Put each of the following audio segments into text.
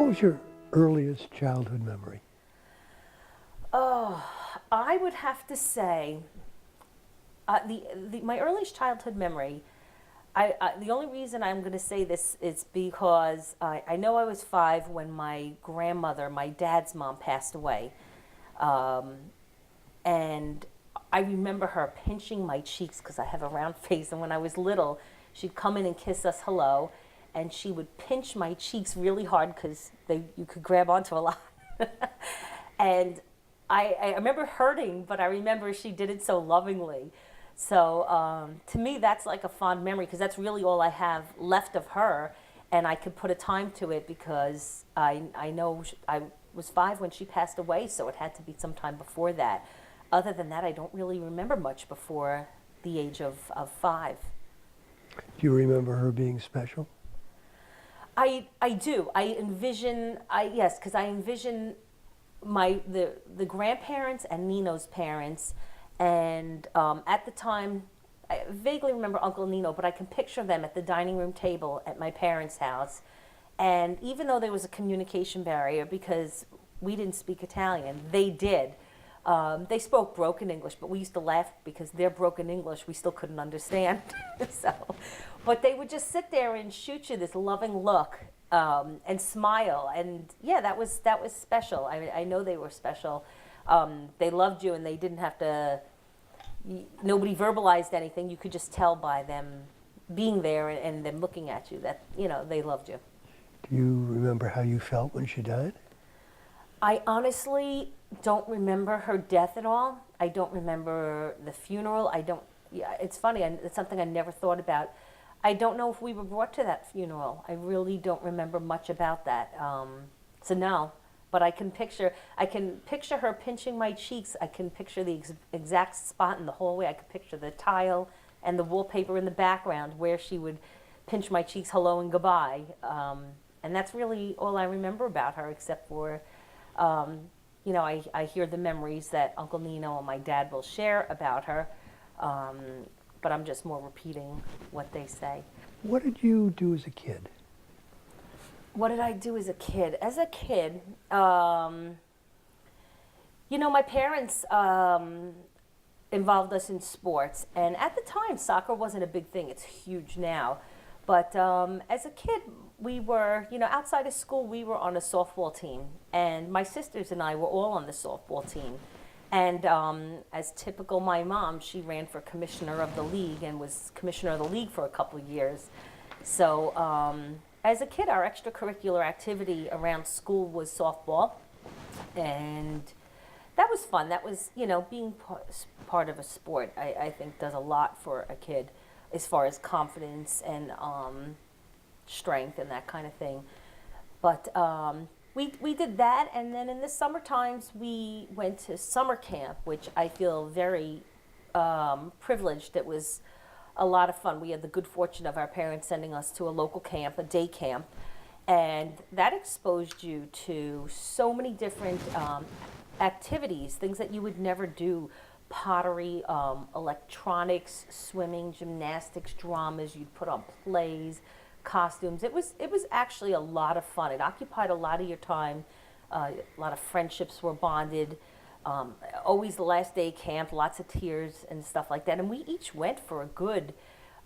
What was your earliest childhood memory? Oh, I would have to say my earliest childhood memory. The only reason I'm going to say this is because I know I was 5 when my grandmother, my dad's mom, passed away, um, and I remember her pinching my cheeks because I have a round face, and when I was little, she'd come in and kiss us hello, and she would pinch my cheeks really hard because you could grab onto a lot. And I remember hurting, but I remember she did it so lovingly. So to me, that's like a fond memory because that's really all I have left of her, and I could put a time to it because I know I was 5 when she passed away, so it had to be sometime before that. Other than that, I don't really remember much before the age of 5. Do you remember her being special? I do. I envision yes, because I envision the grandparents and Nino's parents, and at the time, I vaguely remember Uncle Nino, but I can picture them at the dining room table at my parents' house. And even though there was a communication barrier because we didn't speak Italian, they did. They spoke broken English, but we used to laugh because their broken English we still couldn't understand. So, but they would just sit there and shoot you this loving look and smile, and yeah, that was special. I know they were special. They loved you, and they didn't have to. Nobody verbalized anything. You could just tell by them being there and them looking at you that they loved you. Do you remember how you felt when she died? I honestly don't remember her death at all. I don't remember the funeral. I don't. Yeah, it's funny. It's something I never thought about. I don't know if we were brought to that funeral. I really don't remember much about that. So no, but I can picture. I can picture her pinching my cheeks. I can picture the exact spot in the hallway. I could picture the tile and the wallpaper in the background where she would pinch my cheeks, hello and goodbye. And that's really all I remember about her, except for. I hear the memories that Uncle Nino and my dad will share about her, but I'm just more repeating what they say. What did you do as a kid? What did I do as a kid? As a kid, my parents involved us in sports, and at the time, soccer wasn't a big thing. It's huge now. But as a kid, we were, outside of school, we were on a softball team. And my sisters and I were all on the softball team. And as typical my mom, she ran for commissioner of the league and was commissioner of the league for a couple of years. So as a kid, our extracurricular activity around school was softball. And that was fun. That was, being part of a sport, I think does a lot for a kid as far as confidence and strength and that kind of thing. But we did that, and then in the summer times we went to summer camp, which I feel very privileged. It was a lot of fun. We had the good fortune of our parents sending us to a local camp, a day camp, and that exposed you to so many different activities, things that you would never do. Pottery, electronics, swimming, gymnastics, dramas. You'd put on plays, costumes. It was actually a lot of fun. It occupied a lot of your time. A lot of friendships were bonded. Always the last day camp, lots of tears and stuff like that. And we each went for a good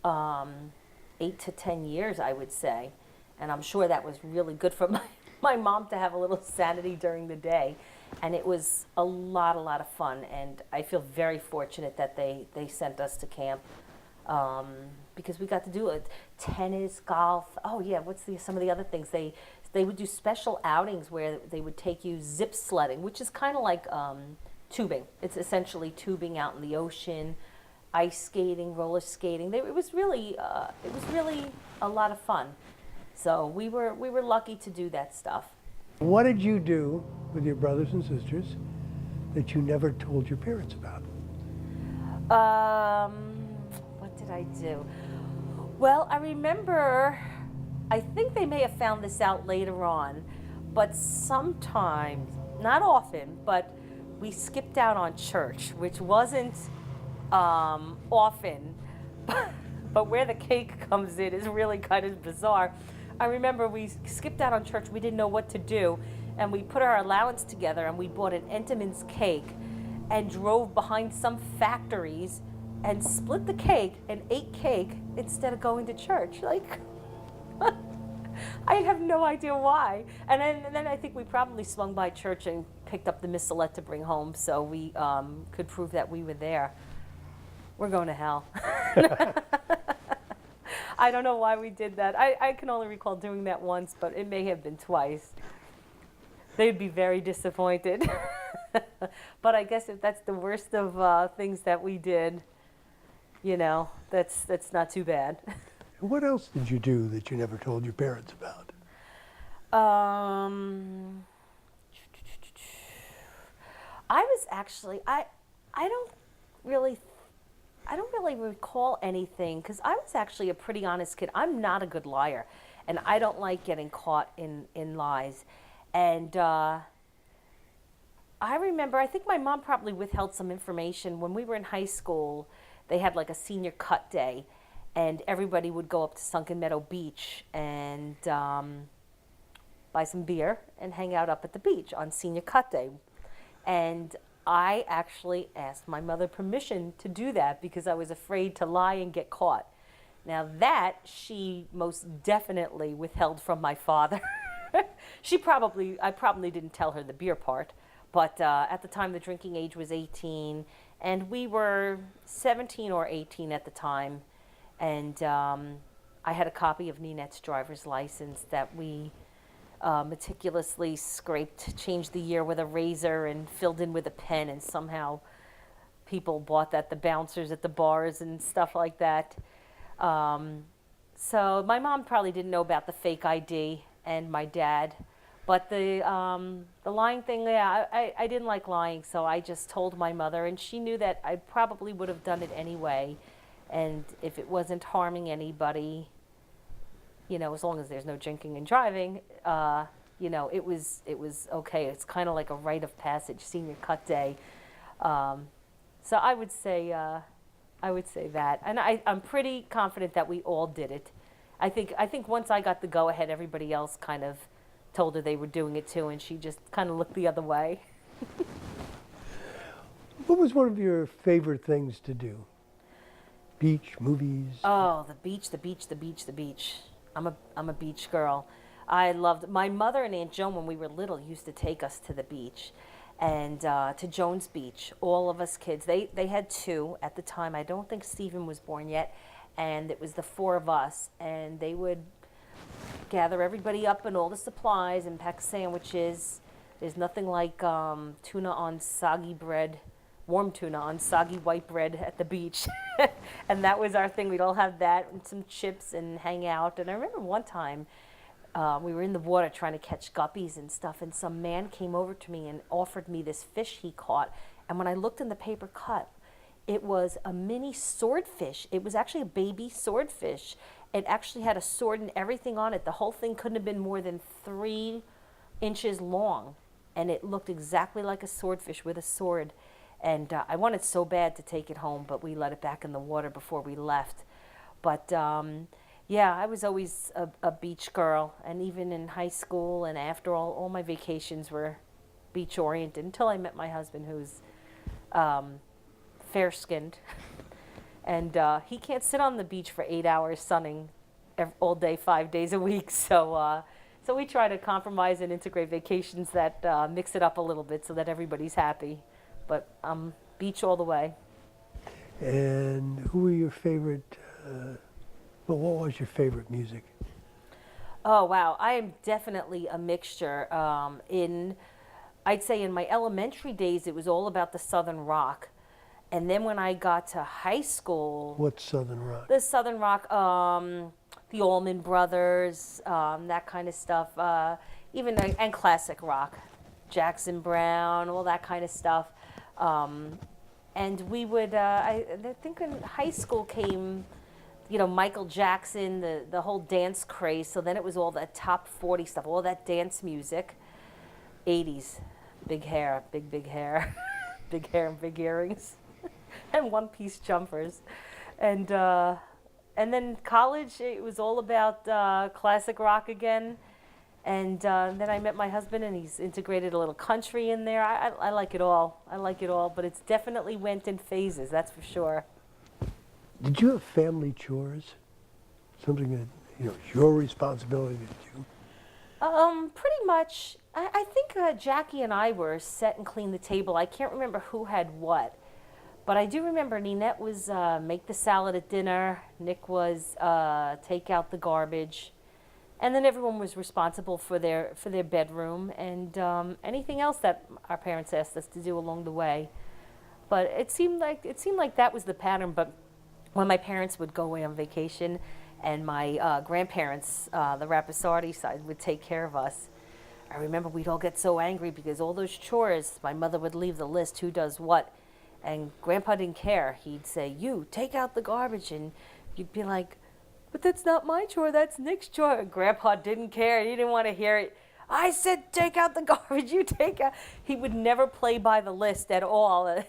8 to 10 years, I would say. And I'm sure that was really good for my mom to have a little sanity during the day. And it was a lot of fun, and I feel very fortunate that they sent us to camp because we got to do it. Tennis, golf. Oh yeah, some of the other things? They would do special outings where they would take you zip sledding, which is kind of like tubing. It's essentially tubing out in the ocean, ice skating, roller skating. It was really a lot of fun. So we were lucky to do that stuff. What did you do with your brothers and sisters that you never told your parents about? What did I do? Well, I remember, I think they may have found this out later on, but sometimes, not often, but we skipped out on church, which wasn't often, but where the cake comes in is really kind of bizarre. I remember we skipped out on church. We didn't know what to do, and we put our allowance together and we bought an Entenmann's cake and drove behind some factories and split the cake and ate cake instead of going to church. Like, I have no idea why. And then I think we probably swung by church and picked up the missalette to bring home so we could prove that we were there. We're going to hell. I don't know why we did that. I can only recall doing that once, but it may have been twice. They'd be very disappointed. But I guess if that's the worst of things that we did, you know, that's not too bad. What else did you do that you never told your parents about? I was actually I don't really recall anything because I was actually a pretty honest kid. I'm not a good liar, and I don't like getting caught in lies. And I remember, I think my mom probably withheld some information. When we were in high school, they had like a senior cut day, and everybody would go up to Sunken Meadow Beach and buy some beer and hang out up at the beach on senior cut day. And I actually asked my mother permission to do that because I was afraid to lie and get caught. Now that she most definitely withheld from my father. I probably didn't tell her the beer part, but at the time the drinking age was 18, and we were 17 or 18 at the time, and I had a copy of Ninette's driver's license that we meticulously scraped, changed the year with a razor, and filled in with a pen, and somehow people bought that, the bouncers at the bars and stuff like that. So my mom probably didn't know about the fake ID, and my dad. But the lying thing, yeah, I didn't like lying, so I just told my mother, and she knew that I probably would have done it anyway. And if it wasn't harming anybody, you know, as long as there's no drinking and driving, you know, it was okay. It's kind of like a rite of passage, senior cut day. So I would say that, and I'm pretty confident that we all did it. I think once I got the go ahead, everybody else kind of told her they were doing it too, and she just kind of looked the other way. What was one of your favorite things to do? Beach, movies? Oh, the beach, the beach, the beach, the beach. I'm a beach girl. I loved, my mother and Aunt Joan when we were little used to take us to the beach, and to Jones Beach. All of us kids. They had two at the time. I don't think Stephen was born yet, and it was the four of us, and they would gather everybody up and all the supplies and pack sandwiches. There's nothing like tuna on soggy bread, warm tuna on soggy white bread at the beach. And that was our thing. We'd all have that and some chips and hang out. And I remember one time we were in the water trying to catch guppies and stuff, and some man came over to me and offered me this fish he caught. And when I looked in the paper cut, it was a mini swordfish. It was actually a baby swordfish. It actually had a sword and everything on it. The whole thing couldn't have been more than 3 inches long. And it looked exactly like a swordfish with a sword. And I wanted so bad to take it home, but we let it back in the water before we left. But yeah, I was always a beach girl. And even in high school and after all my vacations were beach oriented until I met my husband, who's fair-skinned, and he can't sit on the beach for 8 hours sunning all day, 5 days a week. So we try to compromise and integrate vacations that mix it up a little bit so that everybody's happy. But beach all the way. And who were your favorite? Well, what was your favorite music? Oh wow, I am definitely a mixture. I'd say in my elementary days, it was all about the Southern rock. And then when I got to high school... What Southern rock? The Southern rock, the Allman Brothers, that kind of stuff. And classic rock. Jackson Browne, all that kind of stuff. And we would, I think in high school came, you know, Michael Jackson, the whole dance craze. So then it was all that top 40 stuff, all that dance music. 80s, big hair, big hair, big hair and big earrings. And one-piece jumpers, and And then college, it was all about classic rock again. And then I met my husband, and he's integrated a little country in there. I like it all. I like it all, but it's definitely went in phases, that's for sure. Did you have family chores? Something that, is your responsibility to do? Pretty much. I think Jackie and I were set and clean the table. I can't remember who had what, but I do remember Ninette was make the salad at dinner. Nick was take out the garbage, and then everyone was responsible for their bedroom and anything else that our parents asked us to do along the way. But it seemed like that was the pattern. But when my parents would go away on vacation, and my grandparents, the Rapisardi side, would take care of us, I remember we'd all get so angry because all those chores, my mother would leave the list, who does what, and Grandpa didn't care. He'd say, "You, take out the garbage," and you'd be like, "But that's not my chore, that's Nick's chore." And Grandpa didn't care, he didn't want to hear it. "I said take out the garbage, you take out." He would never play by the list at all.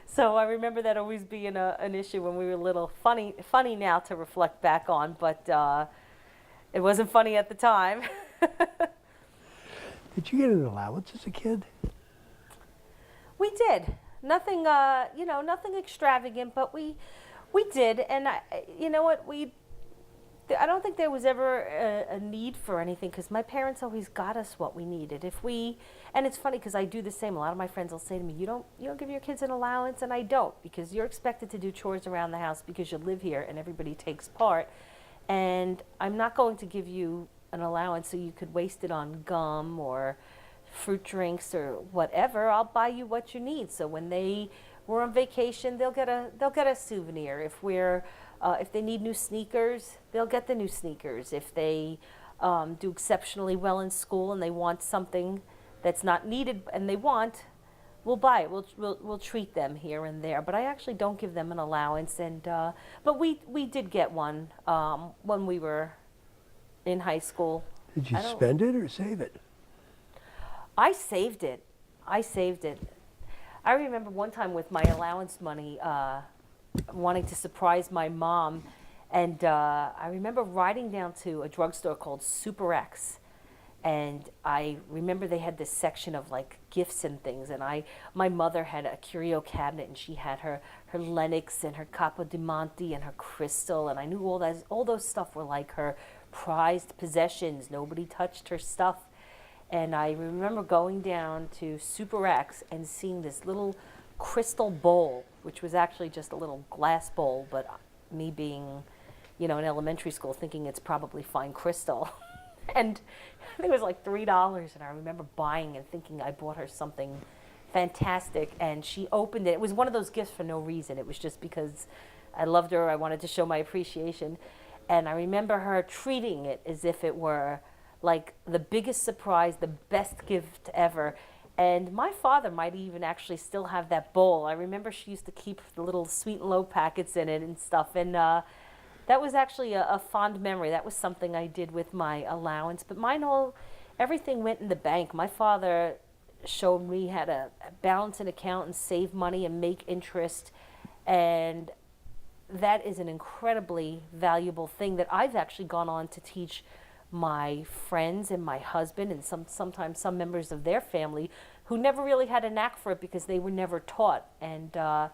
So I remember that always being an issue when we were little. Funny now to reflect back on, but it wasn't funny at the time. Did you get an allowance as a kid? We did. Nothing, nothing extravagant, but we did. And you know what, I don't think there was ever a need for anything because my parents always got us what we needed. And it's funny because I do the same. A lot of my friends will say to me, you don't give your kids an allowance, and I don't, because you're expected to do chores around the house because you live here and everybody takes part. And I'm not going to give you an allowance so you could waste it on gum or fruit drinks or whatever. I'll buy you what you need. So when they were on vacation, they'll get a souvenir. If they need new sneakers, they'll get the new sneakers. If they do exceptionally well in school and they want something that's not needed and they want, we'll buy it. We'll treat them here and there. But I actually don't give them an allowance. But we did get one when we were in high school. Did you spend it or save it? I saved it. I remember one time with my allowance money, wanting to surprise my mom, and I remember riding down to a drugstore called Super X, and I remember they had this section of like gifts and things, and my mother had a curio cabinet, and she had her Lenox and her Capo di Monte and her crystal, and I knew all those stuff were like her prized possessions. Nobody touched her stuff. And I remember going down to Super X and seeing this little crystal bowl, which was actually just a little glass bowl, but me being, in elementary school, thinking it's probably fine crystal. And I think it was like $3, and I remember buying and thinking I bought her something fantastic, and she opened it. It was one of those gifts for no reason. It was just because I loved her, I wanted to show my appreciation. And I remember her treating it as if it were like the biggest surprise, the best gift ever. And my father might even actually still have that bowl. I remember she used to keep the little sweet and low packets in it and stuff. And that was actually a fond memory. That was something I did with my allowance. But everything went in the bank. My father showed me how to balance an account and save money and make interest. And that is an incredibly valuable thing that I've actually gone on to teach my friends and my husband and sometimes some members of their family who never really had a knack for it because they were never taught. And I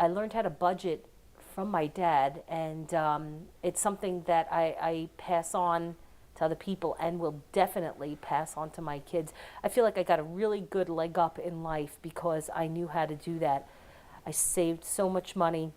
learned how to budget from my dad, and it's something that I pass on to other people and will definitely pass on to my kids. I feel like I got a really good leg up in life because I knew how to do that. I saved so much money.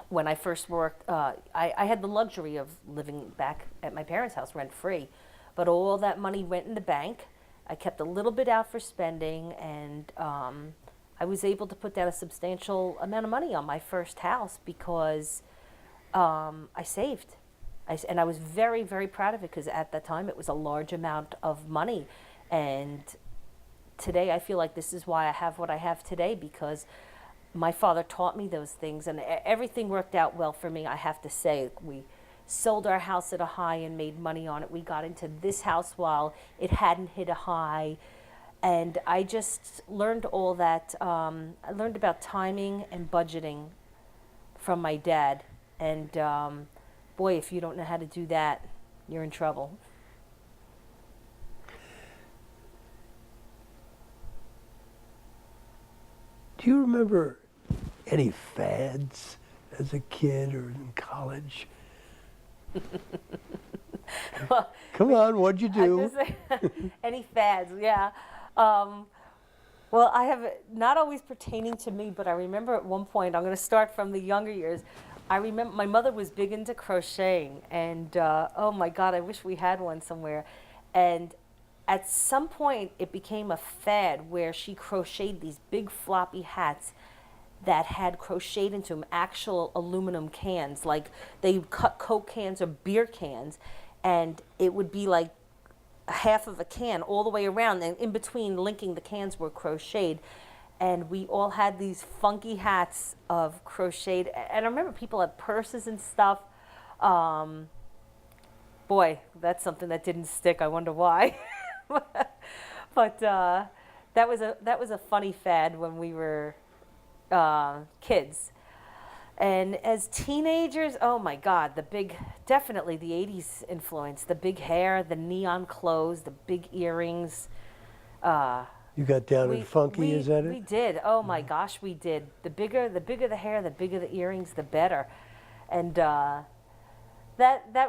When I first worked, I had the luxury of living back at my parents' house rent-free, but all that money went in the bank. I kept a little bit out for spending, and I was able to put down a substantial amount of money on my first house because I saved. And I was very, very proud of it because at that time it was a large amount of money. And today I feel like this is why I have what I have today, because my father taught me those things, and everything worked out well for me, I have to say. We sold our house at a high and made money on it. We got into this house while it hadn't hit a high, and I just learned all that. I learned about timing and budgeting from my dad, and boy, if you don't know how to do that, you're in trouble. Do you remember any fads as a kid or in college? Well, Come on, what'd you I do? just say, any fads, yeah. Well, I have not always pertaining to me, but I remember at one point, I'm going to start from the younger years. I remember my mother was big into crocheting, and oh my God, I wish we had one somewhere. And at some point, it became a fad where she crocheted these big floppy hats that had crocheted into them actual aluminum cans, like they cut Coke cans or beer cans, and it would be like half of a can all the way around, and in between linking the cans were crocheted, and we all had these funky hats of crocheted, and I remember people had purses and stuff. Boy, that's something that didn't stick. I wonder why. But that was a funny fad when we were kids. And as teenagers, oh my God, definitely the 80s influence, the big hair, the neon clothes, the big earrings. You got down and funky, is that We it? did. Oh my gosh, we did. The bigger the hair, the bigger the earrings, the better. And that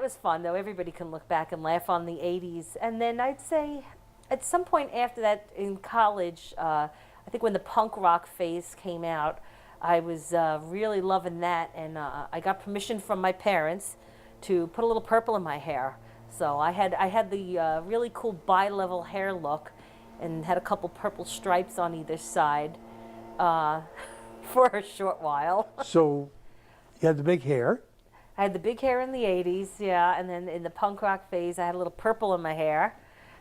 was fun, though. Everybody can look back and laugh on the 80s. And then I'd say at some point after that in college, I think when the punk rock phase came out, I was really loving that. And I got permission from my parents to put a little purple in my hair. So I had the really cool bi-level hair look and had a couple purple stripes on either side for a short while. So you had the big hair. I had the big hair in the 80s, yeah, and then in the punk rock phase, I had a little purple in my hair.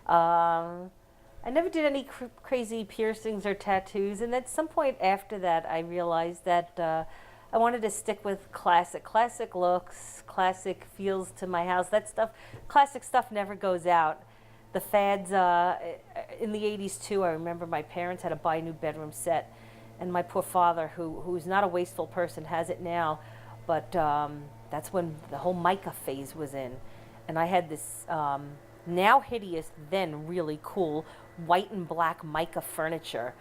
I never did any crazy piercings or tattoos, and at some point after that, I realized that I wanted to stick with classic looks, classic feels to my house. That stuff, classic stuff never goes out. The fads in the 80s too, I remember my parents had to buy a new bedroom set, and my poor father, who's not a wasteful person, has it now, but that's when the whole mica phase was in. And I had this now hideous, then really cool, white and black mica furniture.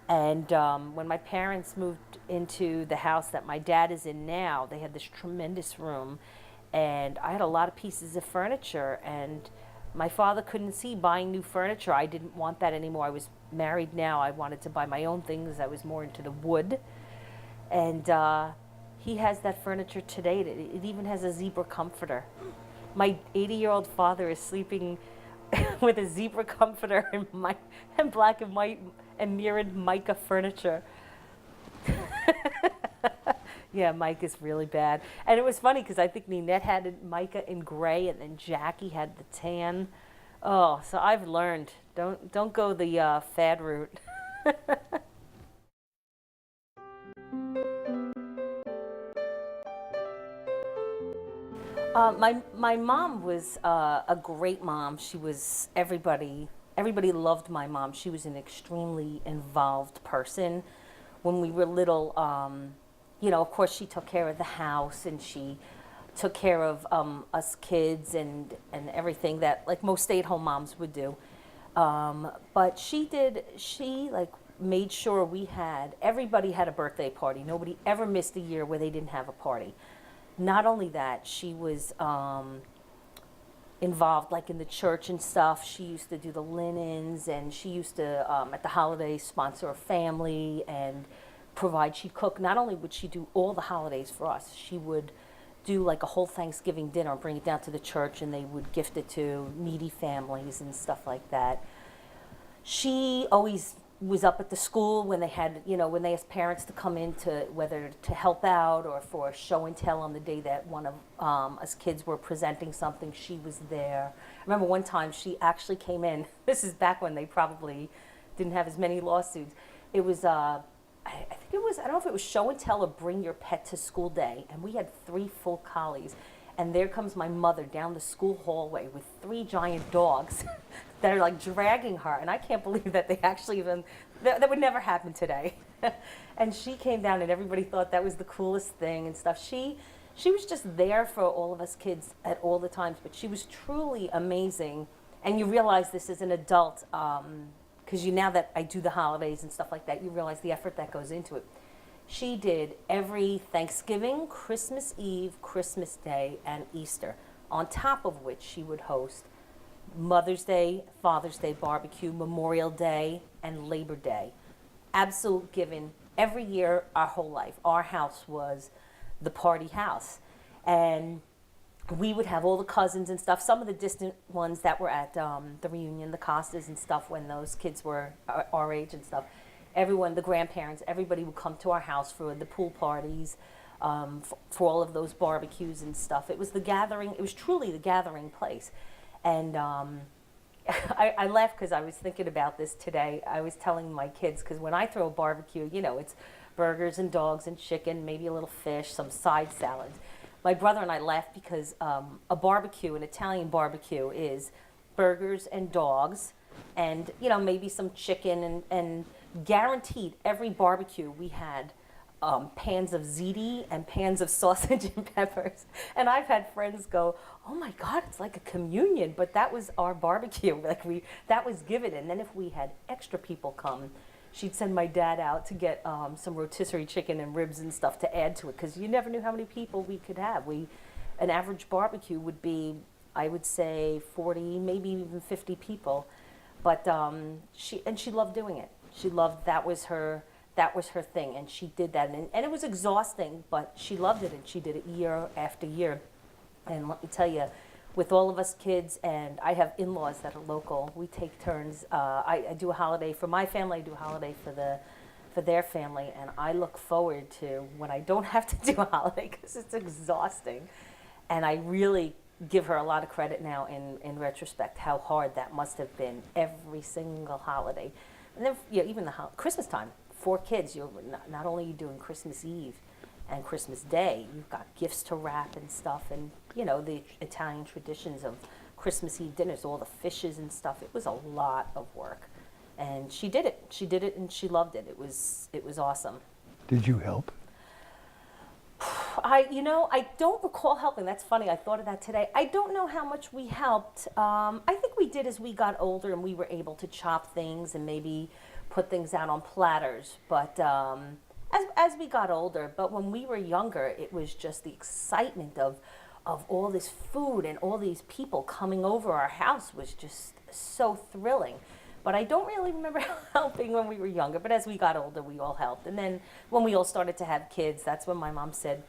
And when my parents moved into the house that my dad is in now, they had this tremendous room. And I had a lot of pieces of furniture. And my father couldn't see buying new furniture. I didn't want that anymore. I was married now. I wanted to buy my own things. I was more into the wood. And he has that furniture today. It even has a zebra comforter. My 80-year-old father is sleeping with a zebra comforter and black and white and mirrored mica furniture. Yeah, Mike is really bad. And it was funny because I think Ninette had mica in gray and then Jackie had the tan. Oh, so I've learned, don't go the fad route. My mom was a great mom. She was everybody loved my mom. She was an extremely involved person. When we were little, of course she took care of the house and she took care of us kids and everything that like most stay-at-home moms would do. But she made sure everybody had a birthday party. Nobody ever missed a year where they didn't have a party. Not only that, she was involved like in the church and stuff. She used to do the linens, and she used to at the holidays sponsor a family and she'd cook. Not only would she do all the holidays for us, she would do like a whole Thanksgiving dinner and bring it down to the church, and they would gift it to needy families and stuff like that. She always was up at the school when they had, when they asked parents to come in whether to help out or for show and tell on the day that one of us kids were presenting something. She was there. I remember one time she actually came in. This is back when they probably didn't have as many lawsuits. It was, I think it was, I don't know if it was show and tell or bring your pet to school day. And we had 3 full collies. And there comes my mother down the school hallway with 3 giant dogs that are like dragging her. And I can't believe that they actually that would never happen today. And she came down and everybody thought that was the coolest thing and stuff. She she was just there for all of us kids at all the times, but she was truly amazing. And you realize this as an adult, because now that I do the holidays and stuff like that, you realize the effort that goes into it. She did every Thanksgiving, Christmas Eve, Christmas Day, and Easter, on top of which she would host Mother's Day, Father's Day barbecue, Memorial Day, and Labor Day. Absolute given. Every year, our whole life, our house was the party house. And we would have all the cousins and stuff, some of the distant ones that were at the reunion, the Costas and stuff, when those kids were our age and stuff. Everyone, the grandparents, everybody would come to our house for the pool parties, for all of those barbecues and stuff. It was the gathering, it was truly the gathering place. And I laughed because I was thinking about this today. I was telling my kids, because when I throw a barbecue, you know, it's burgers and dogs and chicken, maybe a little fish, some side salads. My brother and I laughed because a barbecue, an Italian barbecue, is burgers and dogs and, you know, maybe some chicken and guaranteed every barbecue we had pans of ziti and pans of sausage and peppers. And I've had friends go, oh my God, it's like a communion, but that was our barbecue. That was given. And then if we had extra people come, she'd send my dad out to get some rotisserie chicken and ribs and stuff to add to it, because you never knew how many people we could have. An average barbecue would be, I would say, 40, maybe even 50 people. But she loved doing it. She loved, that was her thing, and she did that. And it was exhausting, but she loved it, and she did it year after year. And let me tell you, with all of us kids, and I have in-laws that are local, we take turns. I do a holiday for my family, I do a holiday for their family, and I look forward to when I don't have to do a holiday, because it's exhausting. And I really give her a lot of credit now in retrospect, how hard that must have been every single holiday. And then, you know, even Christmas time, 4 kids, you're not only are you doing Christmas Eve and Christmas Day, you've got gifts to wrap and stuff, and, you know, the Italian traditions of Christmas Eve dinners, all the fishes and stuff. It was a lot of work. And she did it, and she loved it. It was awesome. Did you help? I don't recall helping. That's funny. I thought of that today. I don't know how much we helped. I think we did as we got older, and we were able to chop things and maybe put things out on platters. But as we got older, but when we were younger, it was just the excitement of all this food and all these people coming over our house was just so thrilling. But I don't really remember helping when we were younger. But as we got older, we all helped. And then when we all started to have kids, that's when my mom said,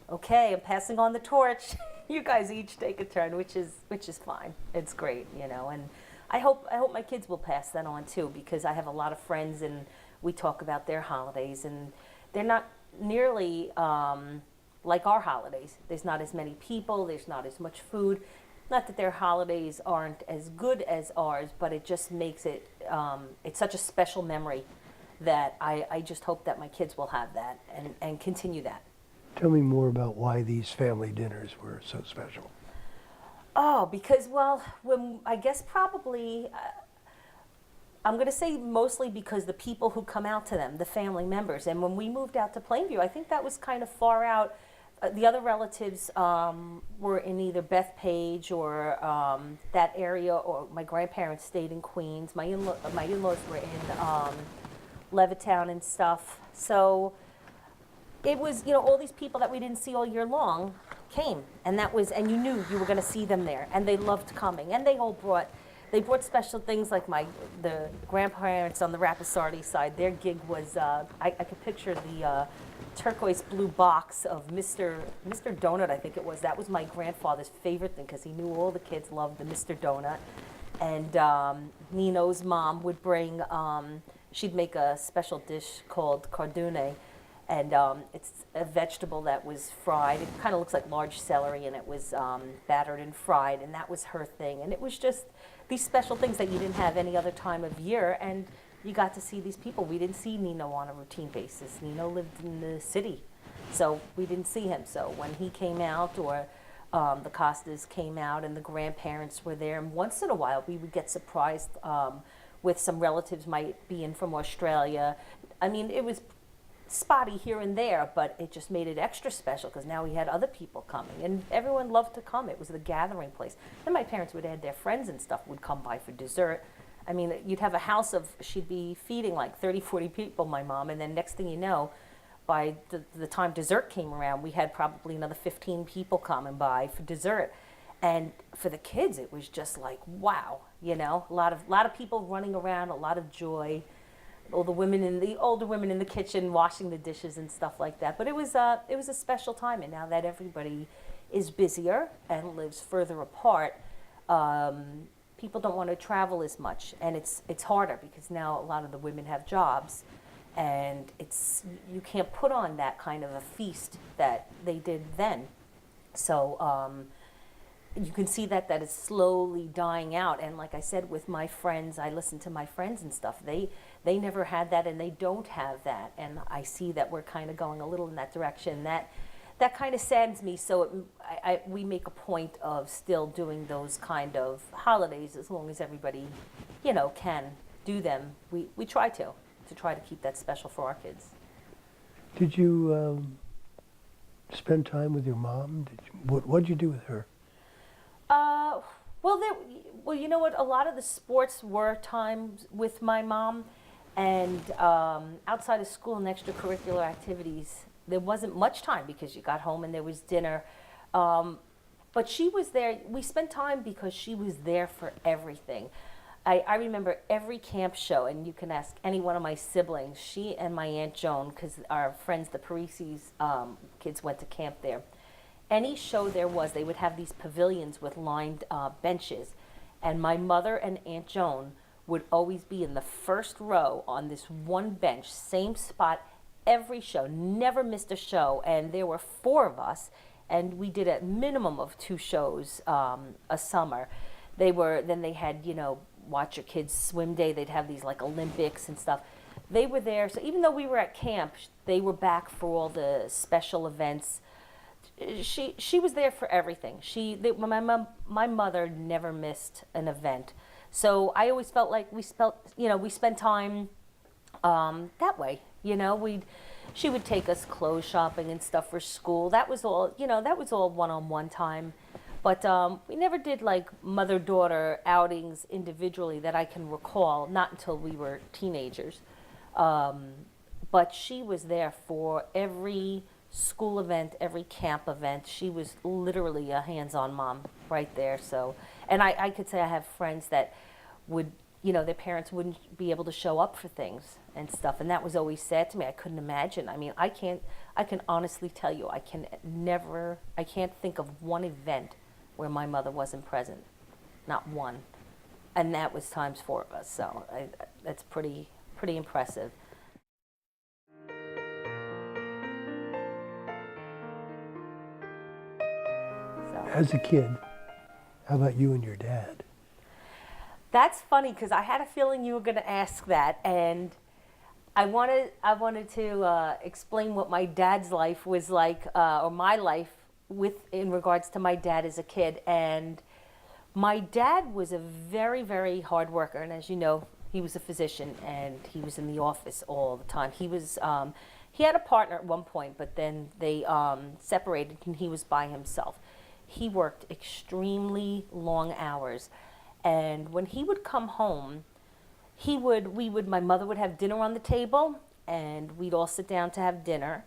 okay, I'm passing on the torch. You guys each take a turn, which is fine. It's great, you know. And I hope my kids will pass that on too, because I have a lot of friends and we talk about their holidays, and they're not nearly like our holidays. There's not as many people, there's not as much food. Not that their holidays aren't as good as ours, but it just makes it, it's such a special memory that I just hope that my kids will have that and continue that. Tell me more about why these family dinners were so special. Oh, because, well, I guess probably, I'm going to say mostly because the people who come out to them, the family members. And when we moved out to Plainview, I think that was kind of far out. The other relatives were in either Bethpage or that area, or my grandparents stayed in Queens. My in-laws were in Levittown and stuff. So it was, you know, all these people that we didn't see all year long came, and you knew you were going to see them there, and they loved coming. And they brought special things, like the grandparents on the Rapisardi side. Their gig was, I could picture the turquoise blue box of Mr. Donut, I think it was. That was my grandfather's favorite thing, because he knew all the kids loved the Mr. Donut. And Nino's mom would bring, she'd make a special dish called cardone, and it's a vegetable that was fried. It kind of looks like large celery, and it was battered and fried, and that was her thing. And it was just these special things that you didn't have any other time of year, and you got to see these people. We didn't see Nino on a routine basis. Nino lived in the city, so we didn't see him. So when he came out, or the Costas came out and the grandparents were there, and once in a while we would get surprised with some relatives might be in from Australia. I mean, it was spotty here and there, but it just made it extra special because now we had other people coming, and everyone loved to come. It was the gathering place. Then my parents would add their friends and stuff would come by for dessert. I mean, you'd have a house of, she'd be feeding like 30, 40 people, my mom, and then next thing you know, by the time dessert came around, we had probably another 15 people coming by for dessert. And for the kids, it was just like, wow, you know, a lot of people running around, a lot of joy. All the older women in the kitchen washing the dishes and stuff like that. But it was a special time. And now that everybody is busier and lives further apart, people don't want to travel as much, and it's harder because now a lot of the women have jobs, and you can't put on that kind of a feast that they did then. So you can see that is slowly dying out. And like I said, with my friends, I listen to my friends and stuff. They never had that, and they don't have that. And I see that we're kind of going a little in that direction. That kind of saddens me. So we make a point of still doing those kind of holidays as long as everybody, you know, can do them. We try to keep that special for our kids. Did you spend time with your mom? What'd you do with her? Well, you know what? A lot of the sports were times with my mom, and outside of school and extracurricular activities, there wasn't much time because you got home and there was dinner. But she was there. We spent time because she was there for everything. I remember every camp show, and you can ask any one of my siblings, she and my Aunt Joan, because our friends, the Parisis kids, went to camp there. Any show there was, they would have these pavilions with lined benches. And my mother and Aunt Joan would always be in the first row on this one bench, same spot, every show, never missed a show. And there were 4 of us, and we did a minimum of 2 shows a summer. Then they had, you know, Watch Your Kids Swim Day. They'd have these like Olympics and stuff. They were there. So even though we were at camp, they were back for all the special events. She was there for everything. My mother never missed an event. So I always felt like we spent time that way. You know, she would take us clothes shopping and stuff for school. That was all, you know, that was all one-on-one time. But we never did like mother-daughter outings individually that I can recall, not until we were teenagers. But she was there for every school event, every camp event. She was literally a hands-on mom right there. So, and I could say I have friends that would, you know, their parents wouldn't be able to show up for things and stuff, and that was always sad to me. I couldn't imagine. I mean, I can honestly tell you, I can't think of one event where my mother wasn't present, not one, and that was times 4 of us. So that's pretty impressive. As a kid, how about you and your dad? That's funny because I had a feeling you were going to ask that, and I wanted to explain what my dad's life was like, or my life in regards to my dad as a kid. And my dad was a very, very hard worker, and as you know, he was a physician and he was in the office all the time. He had a partner at one point, but then they separated and he was by himself. He worked extremely long hours, and when he would come home, my mother would have dinner on the table, and we'd all sit down to have dinner,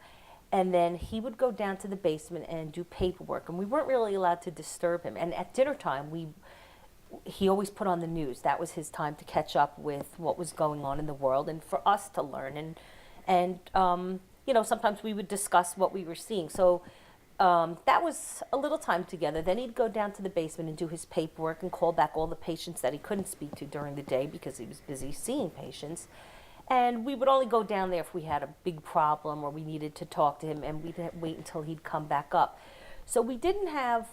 and then he would go down to the basement and do paperwork, and we weren't really allowed to disturb him. And at dinner time, he always put on the news. That was his time to catch up with what was going on in the world, and for us to learn. And you know, sometimes we would discuss what we were seeing. So that was a little time together. Then he'd go down to the basement and do his paperwork and call back all the patients that he couldn't speak to during the day because he was busy seeing patients. And we would only go down there if we had a big problem or we needed to talk to him, and we'd wait until he'd come back up. So we didn't have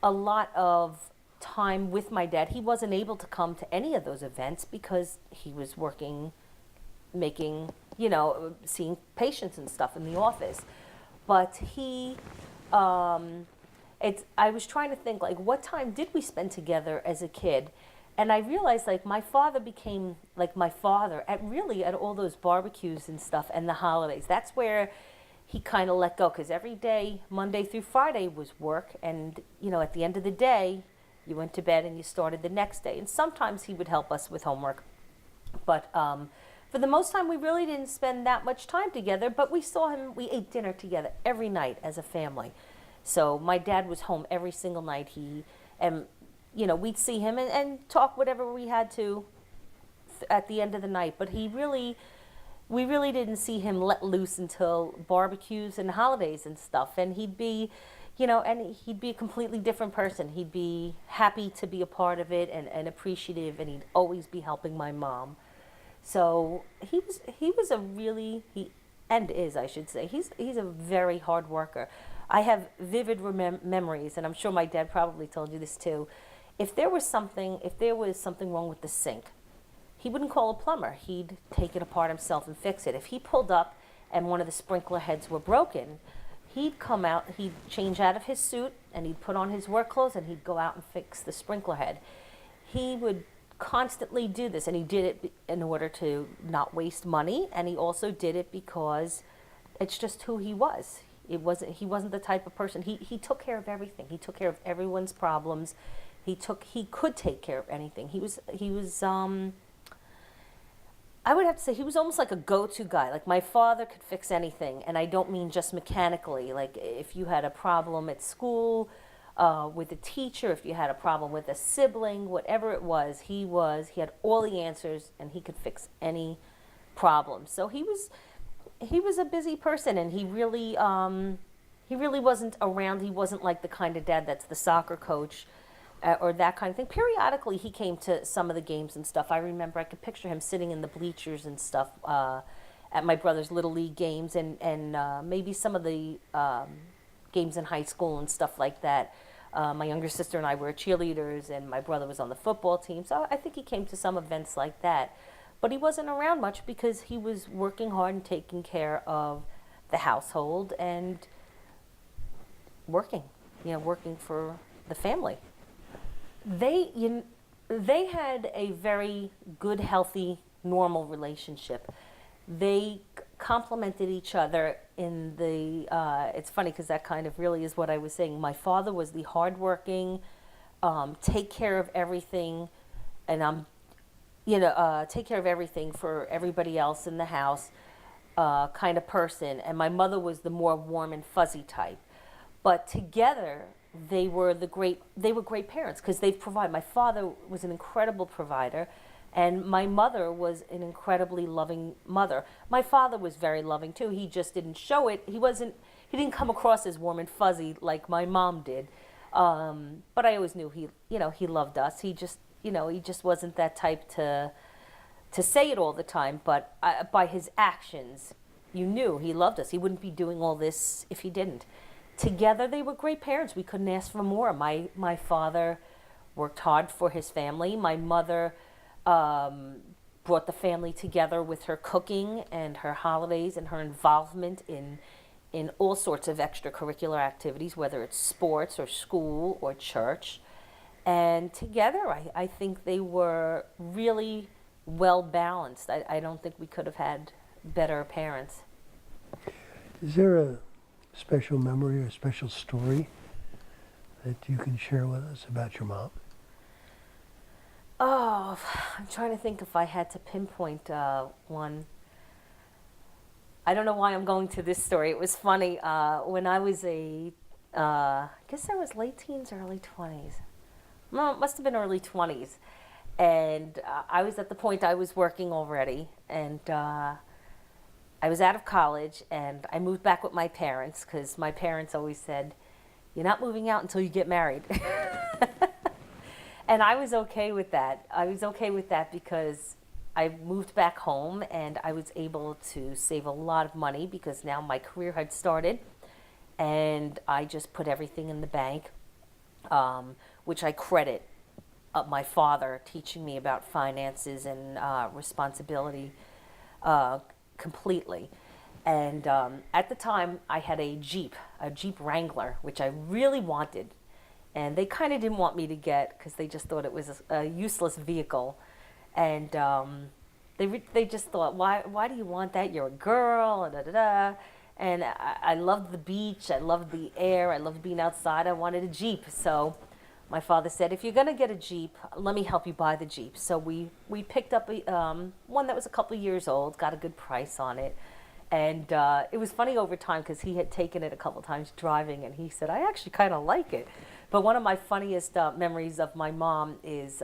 a lot of time with my dad. He wasn't able to come to any of those events because he was working, making, you know, seeing patients and stuff in the office. But I was trying to think, like, what time did we spend together as a kid? And I realized like my father became like my father at really at all those barbecues and stuff and the holidays. That's where he kind of let go, because every day, Monday through Friday, was work. And, you know, at the end of the day, you went to bed and you started the next day. And sometimes he would help us with homework. But for the most time, we really didn't spend that much time together. But we saw him, we ate dinner together every night as a family. So my dad was home every single night. And, you know, we'd see him and talk whatever we had to at the end of the night. But we really didn't see him let loose until barbecues and holidays and stuff. And he'd be, you know, and he'd be a completely different person. He'd be happy to be a part of it and appreciative, and he'd always be helping my mom. So he was a really, and is, I should say, he's a very hard worker. I have vivid memories, and I'm sure my dad probably told you this too. If there was something wrong with the sink, he wouldn't call a plumber. He'd take it apart himself and fix it. If he pulled up and one of the sprinkler heads were broken, he'd come out, he'd change out of his suit, and he'd put on his work clothes, and he'd go out and fix the sprinkler head. He would constantly do this, and he did it in order to not waste money, and he also did it because it's just who he was. He wasn't the type of person. He took care of everything. He took care of everyone's problems. He could take care of anything. He was I would have to say he was almost like a go-to guy. Like my father could fix anything, and I don't mean just mechanically. Like if you had a problem at school with a teacher, if you had a problem with a sibling, whatever it was, he had all the answers, and he could fix any problem. So he was a busy person, and he really wasn't around. He wasn't like the kind of dad that's the soccer coach. Or that kind of thing. Periodically, he came to some of the games and stuff. I remember I could picture him sitting in the bleachers and stuff at my brother's Little League games and maybe some of the games in high school and stuff like that. My younger sister and I were cheerleaders, and my brother was on the football team. So I think he came to some events like that. But he wasn't around much because he was working hard and taking care of the household and working for the family. They had a very good, healthy, normal relationship. They complemented each other in the, it's funny because that kind of really is what I was saying. My father was the hardworking, take care of everything, and take care of everything for everybody else in the house kind of person. And my mother was the more warm and fuzzy type. But together, they were great parents because they've provided. My father was an incredible provider, and my mother was an incredibly loving mother. My father was very loving too. He just didn't show it. He didn't come across as warm and fuzzy like my mom did. But I always knew he loved us. He just wasn't that type to say it all the time. But by his actions, you knew he loved us. He wouldn't be doing all this if he didn't. Together, they were great parents. We couldn't ask for more. My father worked hard for his family. My mother brought the family together with her cooking and her holidays and her involvement in all sorts of extracurricular activities, whether it's sports or school or church. And together, I think they were really well balanced. I don't think we could have had better parents. Is there a special memory or a special story that you can share with us about your mom? Oh, I'm trying to think if I had to pinpoint one. I don't know why I'm going to this story. It was funny. When I was I guess I was late teens, early 20s. No, it must have been early 20s. And I was at the point I was working already, and I was out of college, and I moved back with my parents because my parents always said, "You're not moving out until you get married." And I was okay with that. I was okay with that because I moved back home, and I was able to save a lot of money because now my career had started, and I just put everything in the bank, which I credit my father teaching me about finances and responsibility completely. And at the time, I had a Jeep Wrangler, which I really wanted. and they kind of didn't want me to get because they just thought it was a useless vehicle, and they just thought, why do you want that? You're a girl, and da da da. And I loved the beach, I loved the air, I loved being outside. I wanted a Jeep, so my father said, if you're going to get a Jeep, let me help you buy the Jeep. So we picked up one that was a couple of years old, got a good price on it. And it was funny over time because he had taken it a couple times driving, and he said, I actually kind of like it. But one of my funniest memories of my mom is